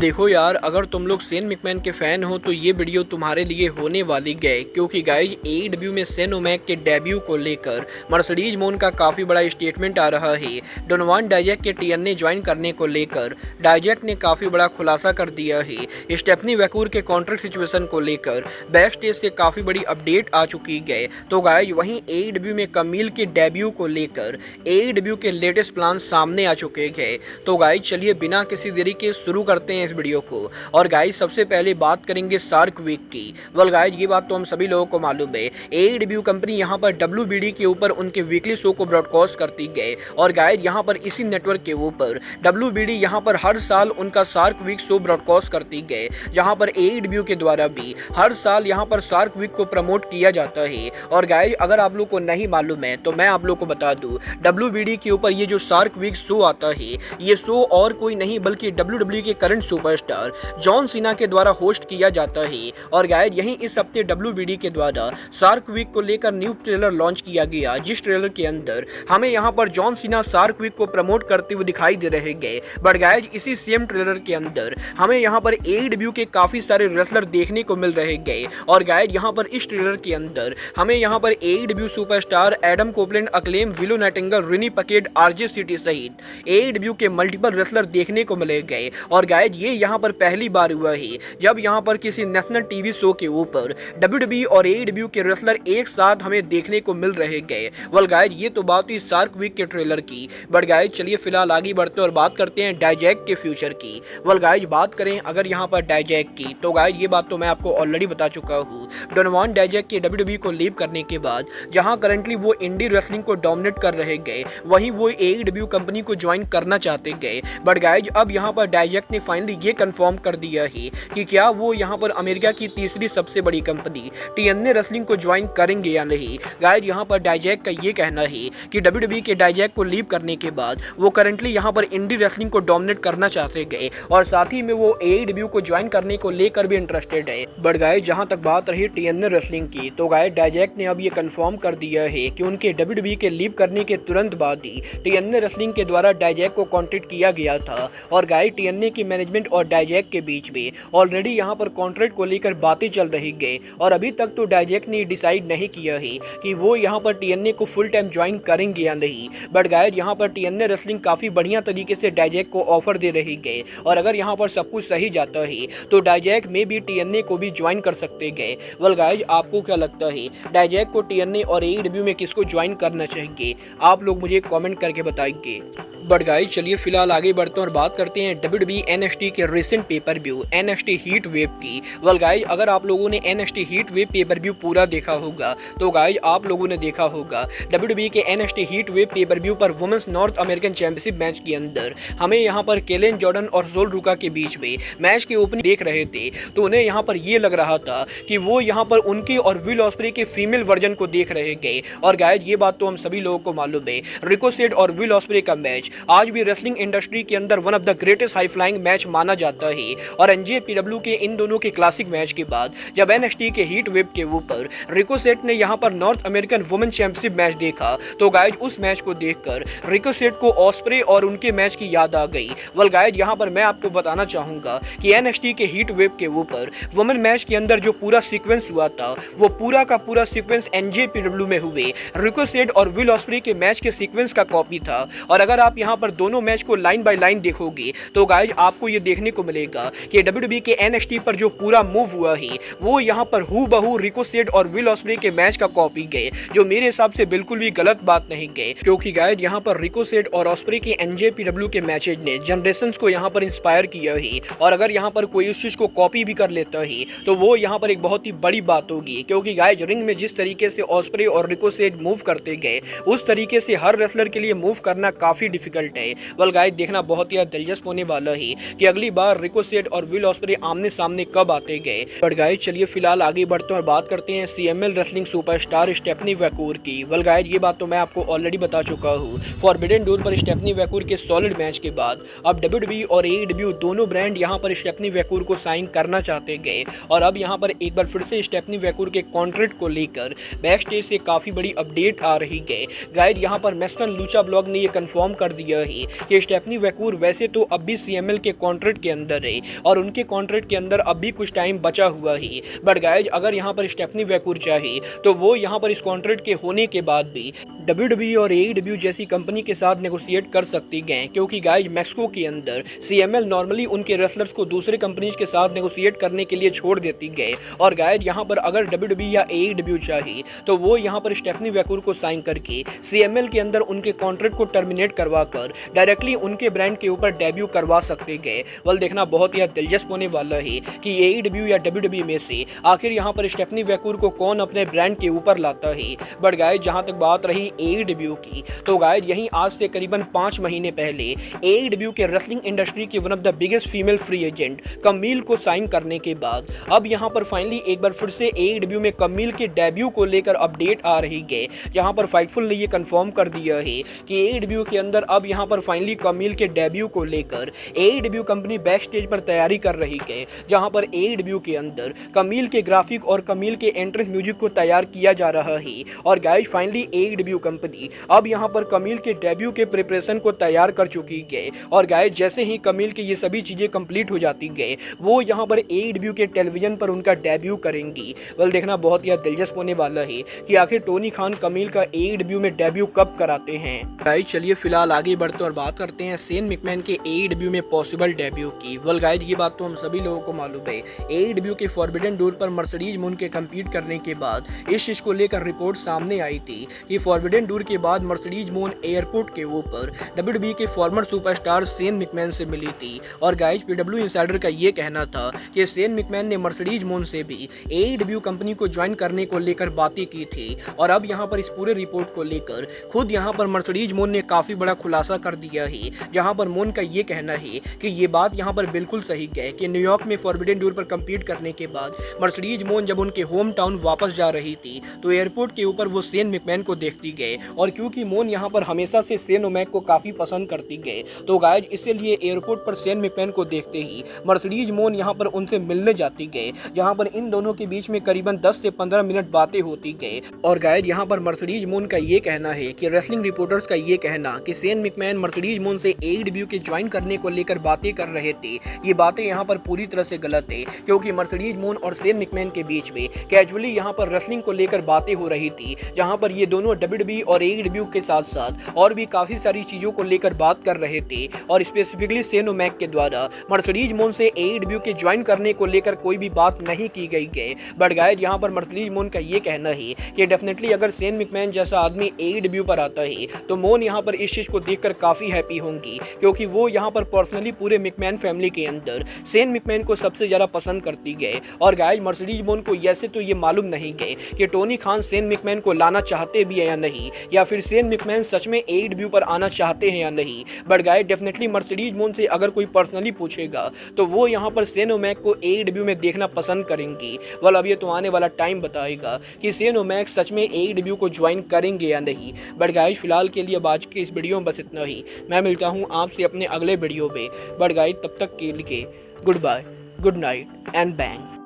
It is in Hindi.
देखो यार, अगर तुम लोग शेन मैकमैन के फैन हो तो ये वीडियो तुम्हारे लिए होने वाली है, क्योंकि गाइज एईडब्ल्यू में शेन ओमैक के डेब्यू को लेकर मर्सिडीज मोन का काफी बड़ा स्टेटमेंट आ रहा है। डोनोवान डाइजैक के टीएनए ज्वाइन करने को लेकर डाइजैक ने काफी बड़ा खुलासा कर दिया है। स्टेफनी वैकूर के कॉन्ट्रैक्ट सिचुएशन को लेकर बैक स्टेज से काफी बड़ी अपडेट आ चुकी है। तो गाइज वहीं एईडब्ल्यू में कमील के डेब्यू को लेकर एईडब्ल्यू के लेटेस्ट प्लान सामने आ चुके हैं। तो गाइज चलिए बिना किसी देरी के शुरू करते हैं इस वीडियो को। और गाइज सबसे पहले बात करेंगे शार्क वीक की। वेल गाइज ये बात तो हम सभी लोगों को मालूम है, एईडब्ल्यू कंपनी यहाँ पर WBD के ऊपर उनके वीकली शो को ब्रॉडकास्ट करती है। और गाइज यहाँ पर इसी नेटवर्क के ऊपर WBD यहाँ पर हर साल उनका शार्क वीक शो ब्रॉडकास्ट करती है, जहाँ पर एईडब्ल्यू के द्वारा भी हर साल यहाँ पर शार्क वीक को प्रमोट किया जाता है। और गाइज अगर आप लोग को नहीं मालूम है तो मैं आप लोग को बता दूं, WBD के ऊपर ये जो शार्क वीक शो आता है, ये शो और कोई नहीं बल्कि WWE के करंट सुपरस्टार जॉन सीना के द्वारा होस्ट किया जाता है। और गाइज यहीं इस हफ्ते WBD के द्वारा शार्क वीक को लेकर न्यू ट्रेलर लॉन्च किया गया, जिस ट्रेलर के अंदर हमें यहाँ पर जॉन सीना शार्क वीक को प्रमोट करते हुए दिखाई दे रहे हैं। बट गाइज इसी सेम ट्रेलर के अंदर हमें यहाँ पर एईडब्ल्यू के काफी सारे रेसलर देखने को मिल रहे हैं। और गाइज यहाँ पर इस ट्रेलर के अंदर हमें यहाँ पर AEW superstar Adam Copeland, Acclaim, Willow Nightingale, Renee Paquette, RJ City सहित एईडब्ल्यू के मल्टीपल रेसलर देखने को मिले गए। और गाइज ये यहाँ पर पहली बार हुआ है जब यहाँ पर किसी नेशनल टीवी शो के ऊपर WWE और एईडब्ल्यू के रेसलर एक साथ हमें देखने को मिल रहे गए। वेल गाइज ये तो बात हुई शार्क वीक के ट्रेलर की। बट गाइज चलिए फिलहाल आगे बढ़ते और बात करते हैं डाइजैक के फ्यूचर की। वेल गाइज बात करें अगर यहाँ पर डाइजैक की, तो गाइज ये बात तो मैं आपको ऑलरेडी बता चुका हूँ। डोनोवान डाइजैक के WWE को लीव करने के बाद जहाँ करंटली वो इंडी रेसलिंग को डोमिनेट कर रहे गए, वहीं वो एईडब्ल्यू कंपनी को ज्वाइन करना चाहते गए। बट गाइज अब यहाँ पर डाइजैक ने फाइनली ये कंफर्म कर दिया है कि क्या वो यहाँ पर अमेरिका की तीसरी सबसे बड़ी कंपनी TNA रेसलिंग को ज्वाइन करेंगे या नहीं। गाइज यहाँ पर डाइजैक का ये कहना है कि WWE के डाइजैक को लीव करने के बाद वो करंटली यहाँ पर इंडी रेसलिंग को डोमिनेट करना चाहते गए और साथ ही में वो एईडब्ल्यू को ज्वाइन करने को लेकर भी इंटरेस्टेड है। बट गाइज जहाँ तक बात रही TNA रेसलिंग की, तो गाइज डाइजैक ने अब ये कंफर्म कर दिया है कि उनके WWE के लीव करने के तुरंत बाद ही TNA रेसलिंग के द्वारा डाइजैक को कॉन्टेक्ट किया गया था। और गाइज TNA की मैनेजमेंट और डाइजैक के बीच में ऑलरेडी यहाँ पर कॉन्ट्रैक्ट को लेकर बातें चल रही है। और अभी तक तो डाइजैक ने डिसाइड नहीं किया है कि वो यहाँ पर TNA को फुल टाइम ज्वाइन करेंगे या नहीं। बट गाइज यहाँ पर TNA रेसलिंग काफी बढ़िया तरीके से डाइजैक को ऑफर दे रही है। और अगर यहाँ पर सब कुछ सही जाता है तो डाइजैक में भी TNA को भी ज्वाइन कर सकते गए। वेल गाइज आपको क्या लगता है, डाइजैक को TNA और एईडब्ल्यू में किसको ज्वाइन करना चाहिए? आप लोग मुझे कमेंट करके बताइए। बट गाइज चलिए फिलहाल आगे बढ़ते हैं और बात करते हैं WWE NXT के recent pay per view NXT heat wave की। वेल गाइज अगर आप लोगों ने NXT heat wave pay per view पूरा देखा होगा तो गाइज आप लोगों ने देखा होगा WWE के NXT heat wave pay per view पर women's North American championship match के अंदर हमें यहाँ पर केलेन जॉर्डन और सोल रुका के बीच में मैच की ओपनिंग देख रहे थे, तो उन्हें यहाँ पर ये लग रहा था कि वो यहाँ पर उनके और विल ऑस्प्रे के फीमेल वर्जन को देख रहे गए। और गाइज ये बात तो हम सभी लोगों को मालूम है, रिकोसेट और विल ऑस्प्रे का मैच आज भी रेसलिंग इंडस्ट्री के अंदर one of the greatest high flying match माना जाता है। और NJPW के इन दोनों के क्लासिक मैच के बाद जब NXT के हीट वेव के ऊपर रिकोसेट ने यहां पर north American women championship match देखा, तो गाइज उस मैच को देखकर रिकोसेट को ऑस्प्रे और उनके मैच की याद आ गई। वेल गाइज यहां पर मैं आपको बताना चाहूंगा कि NXT के हीट वेव के ऊपर वुमेन मैच के अंदर जो पूरा सीक्वेंस हुआ था, वो पूरा का पूरा सीक्वेंस NJPW में हुए रिकोसेट और विल ऑस्प्रे के मैच के सीक्वेंस का कॉपी था। और अगर आप यहां पर दोनों मैच को लाइन बाय लाइन देखोगे तो गाइज आपको ये देखने को मिलेगा कि WWE के NXT पर जो पूरा मूव हुआ है वो यहाँ पर हूबहू रिकोसेट और विल ऑस्प्रे के मैच का कॉपी गए, जो मेरे हिसाब से बिल्कुल भी गलत बात नहीं गए। क्योंकि गाइज यहाँ पर रिकोसेट और ऑस्प्रे के NJPW के मैचेज ने जनरेशंस को यहाँ पर इंस्पायर किया है। और अगर यहाँ पर कोई उस चीज को कॉपी भी कर लेता है तो वो यहाँ पर एक बहुत ही बड़ी बात होगी। क्योंकि गाइज रिंग में जिस तरीके से ऑस्प्रे और रिकोसेट मूव करते गए, उस तरीके से हर रेसलर के लिए मूव करना काफी डिफिकल्ट है। वेल गाइस देखना बहुत ही दिलचस्प होने वाला है कि अगली बार रिकोसेट और विल ऑस्प्रे आमने सामने कब आते गए। बट गाइस चलिए फिलहाल आगे बढ़ते हैं और बात करते हैं CML रेसलिंग सुपरस्टार स्टेफनी वैकूर की। वेल गाइस ये बात तो मैं आपको ऑलरेडी बता चुका हूँ। फॉरबिडन डोर पर स्टेफनी वैकूर के सॉलिड मैच के बाद अब WWE और AEW दोनों ब्रांड यहाँ पर स्टेफनी वैकूर को साइन करना चाहते गए। और अब यहाँ पर एक बार फिर से स्टेफनी वैकूर के कॉन्ट्रैक्ट को लेकर बैक स्टेज से काफी बड़ी अपडेट आ रही है। गाइस यहाँ पर मेस्कन लूचा ब्लॉग ने ये कंफर्म कर दिया है कि स्टेफनी वैकूर वैसे तो अब भी CML के कॉन्ट्रैक्ट कॉन्ट्रैक्ट के अंदर है और उनके कॉन्ट्रैक्ट के अंदर अभी कुछ टाइम बचा हुआ है। बट गाइज अगर यहाँ पर स्टेफनी वैकूर चाहे तो वो यहाँ पर इस कॉन्ट्रैक्ट के होने के बाद भी WWE और AEW जैसी कंपनी के साथ नेगोशिएट कर सकती गए, क्योंकि गाइज मैक्सिको के अंदर CML नॉर्मली उनके रेसलर्स को दूसरे कंपनीज के साथ नेगोशिएट करने के लिए छोड़ देती गए। और गाइज यहाँ पर अगर WWE या AEW चाहे तो वो यहाँ पर स्टेफनी वैकूर को साइन करके CML के अंदर उनके कॉन्ट्रैक्ट को टर्मिनेट करवा कर डायरेक्टली उनके ब्रांड के ऊपर डेब्यू करवा सकते गए। वल देखना बहुत ही दिलचस्प होने वाला है कि AEW या WWE में से आखिर यहाँ पर स्टेफनी वैकूर को कौन अपने ब्रांड के ऊपर लाता है। बट गाइज जहाँ तक बात रही AEW की, तो गाइज यहीं आज से करीबन 5 महीने पहले AEW के रेसलिंग इंडस्ट्री के one of the biggest female free agent Kamille को साइन करने के बाद अब यहाँ पर फाइनली एक बार फिर से AEW में कमील के डेब्यू को लेकर अपडेट आ रही है, जहाँ पर फाइटफुल ने ये कंफर्म कर दिया है कि AEW के अंदर अब यहाँ पर फाइनली कमील के डेब्यू को लेकर AEW कंपनी बैक स्टेज पर तैयारी कर रही है, जहाँ पर AEW के अंदर कमील के ग्राफिक और कमील के एंट्रेंस म्यूजिक को तैयार किया जा रहा है। और गाइज फाइनली AEW कंपनी अब यहाँ पर कमील के डेब्यू के प्रिपरेशन को तैयार कर चुकी है। और गाइज जैसे ही कमील के ये सभी चीज़ें कंप्लीट हो जाती गए वो यहाँ पर AEW के टेलीविजन पर उनका डेब्यू करेंगी। वेल देखना बहुत ही दिलचस्प होने वाला है कि आखिर टोनी खान कमील का AEW में डेब्यू कब कराते हैं। गाइज चलिए फिलहाल आगे बढ़ते और बात करते हैं शेन मैकमैन के AEW में पॉसिबल डेब्यू की। वेल गाइज ये बात तो हम सभी लोगों को मालूम है, AEW के फॉरबिडन डोर पर मर्सिडीज मून के कम्पीट करने के बाद इस चीज को लेकर रिपोर्ट सामने आई थी कि फॉरबिडन डोर के बाद मर्सिडीज मून एयरपोर्ट के ऊपर WWE के फॉर्मर सुपरस्टार शेन मैकमैन से मिली थी। और गाइज PW इंसाइडर का ये कहना था कि शेन मैकमैन ने मर्सिडीज मून से भी AEW कंपनी को ज्वाइन करने को लेकर बातें की थी। और अब यहाँ पर इस पूरे रिपोर्ट को लेकर खुद यहाँ पर मर्सिडीज मून ने काफी बड़ा खुलासा कर दिया है, जहाँ पर मून का ये कहना है कि ये बात यहाँ पर बिल्कुल सही है कि न्यूयॉर्क में फॉरबिडन डोर पर कम्पीट करने के बाद मर्सिडीज मून जब उनके होम टाउन वापस जा रही थी तो एयरपोर्ट के ऊपर वो शेन मैकमैन को देखती गए। और क्योंकि मून यहाँ पर हमेशा से शेन ओमैक को काफी पसंद करती गए तो गाइज इसलिए एयरपोर्ट पर शेन मैकमैन को देखते ही मर्सिडीज मून यहाँ पर उनसे मिलने जाती गए, जहाँ पर इन दोनों के बीच में करीबन 10 से 15 मिनट बातें होती गए। और गाइज यहाँ पर मर्सिडीज मून का ये कहना है कि रेसलिंग रिपोर्टर्स का ये कहना कि शेन मैकमैन मर्सिडीज मून से AEW के ज्वाइन करने को लेकर बातें कर रहे थे, ये बातें यहाँ पर पूरी तरह से गलत है, क्योंकि मर्सिडीज मून और शेन मैकमैन के बीच में कैजुअली यहाँ पर रेसलिंग को लेकर बातें हो रही थी, जहाँ पर ये दोनों WWE और AEW के साथ साथ और भी काफी सारी चीजों को लेकर बात कर रहे थे। और स्पेसिफिकली शेन ओमैक के द्वारा मर्सिडीज मून से AEW के ज्वाइन करने को लेकर कोई भी बात नहीं की गई है। बट गाइस यहाँ पर मर्सिडीज मून का ये कहना है कि डेफिनेटली अगर शेन मैकमैन जैसा आदमी AEW पर आता है तो मून यहाँ पर इस चीज को देखकर काफी हैप्पी होंगी, क्योंकि वो यहाँ पर पर्सनली पूरे मैकमैन फैमिली के अंदर शेन मैकमैन को सबसे ज्यादा पसंद करती गए। और गाइस मर्सिडीज मून को ऐसे तो ये मालूम नहीं गए कि टोनी खान शेन मैकमैन को लाना चाहते भी है या नहीं, या फिर शेन मैकमैन सच में AEW पर आना चाहते हैं या नहीं। But guys definitely Mercedes moon से अगर कोई पर्सनली पूछेगा तो वो यहाँ पर शेन ओमैक को AEW में देखना पसंद करेंगी। वाल अब ये तो आने वाला टाइम बताएगा कि शेन ओमैक सच में AEW को ज्वाइन करेंगे या नहीं। बट गाइस फिलहाल के लिए अब आज के इस वीडियो में बस इतना ही। मैं मिलता हूँ आपसे अपने अगले वीडियो में। बट गाइस तब तक के लिए goodbye, good night and bang.